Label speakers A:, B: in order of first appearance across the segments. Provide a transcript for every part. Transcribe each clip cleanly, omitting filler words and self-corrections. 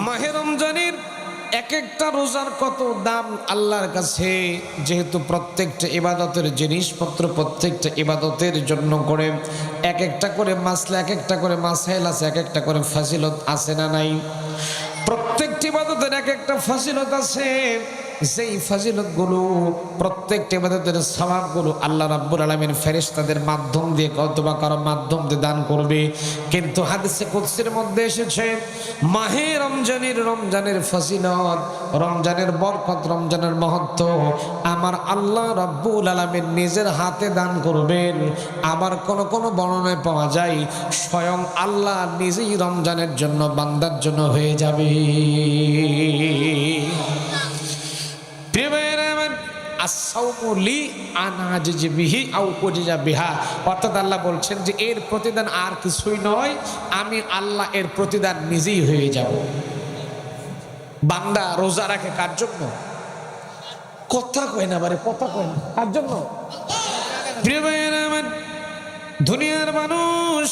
A: মাহে রমজানের এক একটা রোজার কত দাম আল্লাহর কাছে, যেহেতু প্রত্যেকটা ইবাদতের জিনিসপত্র প্রত্যেকটা ইবাদতের জন্য করে এক একটা করে মাসলা, এক একটা করে মাসাইল আছে, এক একটা করে ফাজিলত আছে না নাই? প্রত্যেকটি ইবাদতের এক একটা ফাজিলত আছে, যেই ফাজিলতগুলো প্রত্যেকটা ইবাদতের সওয়াবগুলো আল্লাহ রাব্বুল আলামিন ফেরেশতাদের মাধ্যম দিয়ে অথবা কারো মাধ্যম দিয়ে দান করবে। কিন্তু হাদিসে কুদসির মধ্যে এসেছে মাহে রমজানের ফজিলত, রমজানের বরকত, রমজানের মহত্ব আমার আল্লাহ রাব্বুল আলামিন নিজের হাতে দান করবেন। আবার কোন কোন বর্ণনায় পাওয়া যায় স্বয়ং আল্লাহ নিজেই রমজানের জন্য বান্দার জন্য হয়ে যাবে। অর্থাৎ আল্লাহ বলছেন যে এর প্রতিদান আর কিছুই নয়, আমি আল্লাহ এর প্রতিদান নিজেই হয়ে যাব। বান্দা রোজা রাখে কার জন্য? কথা কয় না বারে, কথা কয় না, কার জন্য? প্রিয় ভাইয়েরা আমার, দুনিয়ার মানুষ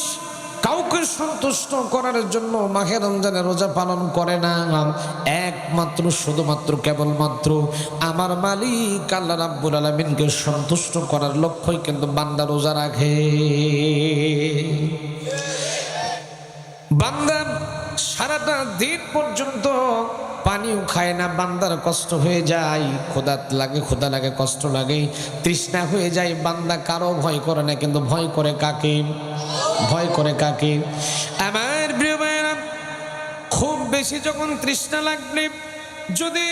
A: কাউকে সন্তুষ্ট করার জন্য মাহে রমজানের রোজা পালন করে না, একমাত্র শুধুমাত্র কেবলমাত্র আমার মালিক আল্লাহ রাব্বুল আলামিনকে সন্তুষ্ট করার লক্ষ্যই কিন্তু বান্দা রোজা রাখে। বান্দা সারাটা দিন পর্যন্ত পানিও খায় না, বান্দার কষ্ট হয়ে যায়, ক্ষুধা লাগে, কষ্ট লাগে, তৃষ্ণা হয়ে যায়। বান্দা কারো ভয় করে না, কিন্তু ভয় করে কাকে? ভয় করে কাকে? আমার প্রিয় ভাইরা, খুব বেশি যখন তৃষ্ণা লাগবে যদি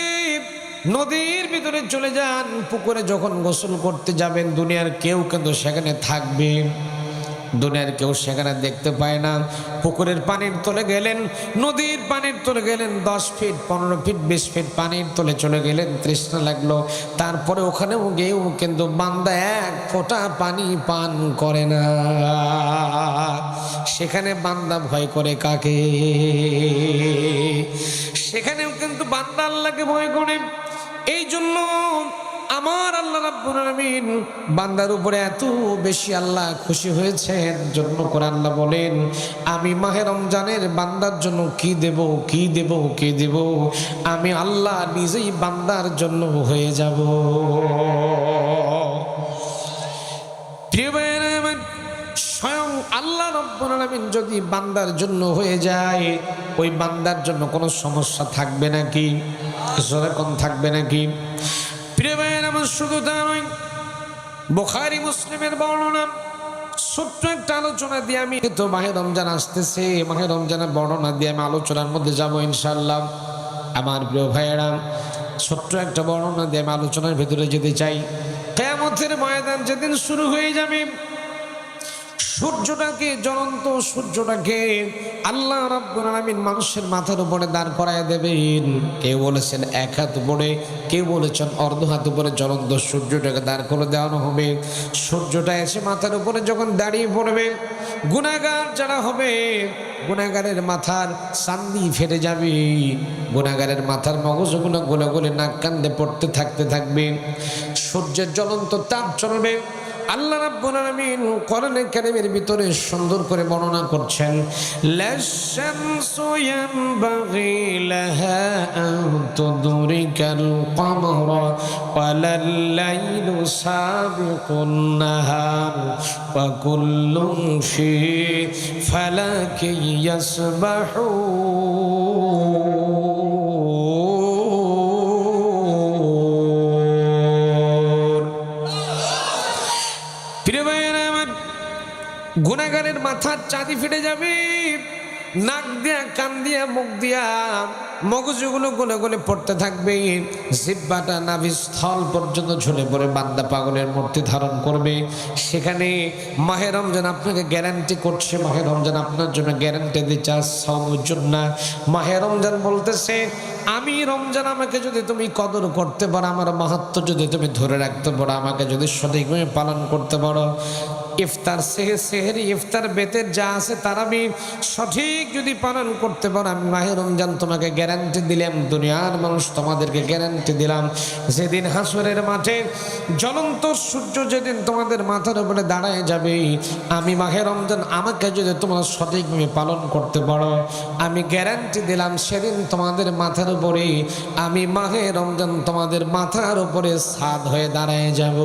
A: নদীর ভিতরে চলে যান, পুকুরে যখন গোসল করতে যাবেন, দুনিয়ার কেউ কিন্তু সেখানে থাকবে, দুনিয়ার কেউ সেখানে দেখতে পায় না। পুকুরের পানির তলে গেলেন, নদীর পানির তলে গেলেন, 10 ফিট 15 ফিট 20 ফিট পানির তলে চলে গেলেন, তৃষ্ণা লাগলো, তারপরে ওখানেও গিয়েও কিন্তু বান্দা এক ফোঁটা পানি পান করে না। সেখানে বান্দা ভয় করে কাকে? সেখানেও কিন্তু বান্দা আল্লাহকে ভয় করে। এই জন্য আমার আল্লাহ রাব্বুল আলামিন বান্দার উপরে এত বেশি আল্লাহ খুশি হয়েছেন, জন্য করে আল্লাহ বলেন আমি মাহে রমজানের বান্দার জন্য কি দেব, কি দেব, কি দেব, আমি আল্লাহ নিজেই বান্দার জন্য হয়ে যাব। প্রিয় ভাইয়েরা আমার, স্বয়ং আল্লাহ রাব্বুল আলামিন যদি বান্দার জন্য হয়ে যায়, ওই বান্দার জন্য কোনো সমস্যা থাকবে নাকি? সেরকম থাকবে নাকি? প্রিয় ভাইয়েরা আমার, শুধু তা নয়, বুখারী মুসলিমের বর্ণনা, ছোট্ট একটা আলোচনা দিয়ে আমি তো মাহে রমজান আসতেছে, মাহে রমজানের বর্ণনা দিয়ে আমি আলোচনার মধ্যে যাব ইনশাআল্লাহ। আমার প্রিয় ভাইয়েরা, ছোট্ট একটা বর্ণনা দিয়ে আমি আলোচনার ভেতরে যেতে চাই। কিয়ামতের ময়দান যেদিন শুরু হয়ে যাবে, সূর্যটাকে, জ্বলন্ত সূর্যটাকে আল্লাহ রাব্বুল আলামিন মানুষের মাথার উপরে দাঁড় করায় দেবেন। কেউ বলেছেন এক হাত উপরে, কেউ বলেছেন অর্ধ হাত উপরে জ্বলন্ত সূর্যটাকে দাঁড় করে দেওয়ানো হবে। সূর্যটা এসে মাথার উপরে যখন দাঁড়িয়ে পড়বে, গুনাহগার যারা হবে, গুনাহগারের মাথার চান্দি ফেটে যাবে, গুনাহগারের মাথার মগজগুলো গলে গলে নাক কান্দে পড়তে থাকবে। সূর্যের জ্বলন্ত তাপ চলবে। আল্লাহ রাব্বুল আলামিন কোরআনে কারীমের ভিতরে সুন্দর করে বর্ণনা করছেন, লাশ-শামসু ইয়ানবাগি লাহা আন তুদরিকাল কমরা ওয়ালাল-লাইলু সাবিকুন নাহার ওয়া কুল্লুন ফি ফালাকিন ইয়াসবাহুন। গুনাহগারের মাথার চাঁদি ফেটে যাবে, নাক দিয়া, কান দিয়া, মুখ দিয়া মগজগুলো গলে গলে পড়তে থাকবে, জিহ্বাটা নাভিস্থল পর্যন্ত ঝুলে পড়ে বান্দা পাগলের মূর্তি ধারণ করবে। সেখানে মাহে রমজান আপনাকে গ্যারান্টি করছে, মাহে রমজান আপনার জন্য গ্যারান্টি দিচ্ছে সাওমুজ জান্নাহ। মাহে রমজান বলতেছে আমি রমজান, আমাকে যদি তুমি কদর করতে পারো, আমার মাহাত্ম্য যদি তুমি ধরে রাখতে পারো, আমাকে যদি সঠিকভাবে পালন করতে পারো, ইফতার সেহরি ইফতার বেতের যা আছে তারাবি সঠিক যদি পালন করতে পারো, আমি মাহে রমজান তোমাকে গ্যারান্টি দিলাম, দুনিয়ার মানুষ তোমাদেরকে গ্যারান্টি দিলাম, যেদিন হাসরের মাঠে জ্বলন্ত সূর্য যেদিন তোমাদের মাথার উপরে দাঁড়ায় যাবে, আমি মাহে রমজান আমাকে যদি তোমরা সঠিকভাবে পালন করতে পারো, আমি গ্যারান্টি দিলাম সেদিন তোমাদের মাথার উপরে আমি মাহে রমজান তোমাদের মাথার উপরে ছাদ হয়ে দাঁড়ায় যাব।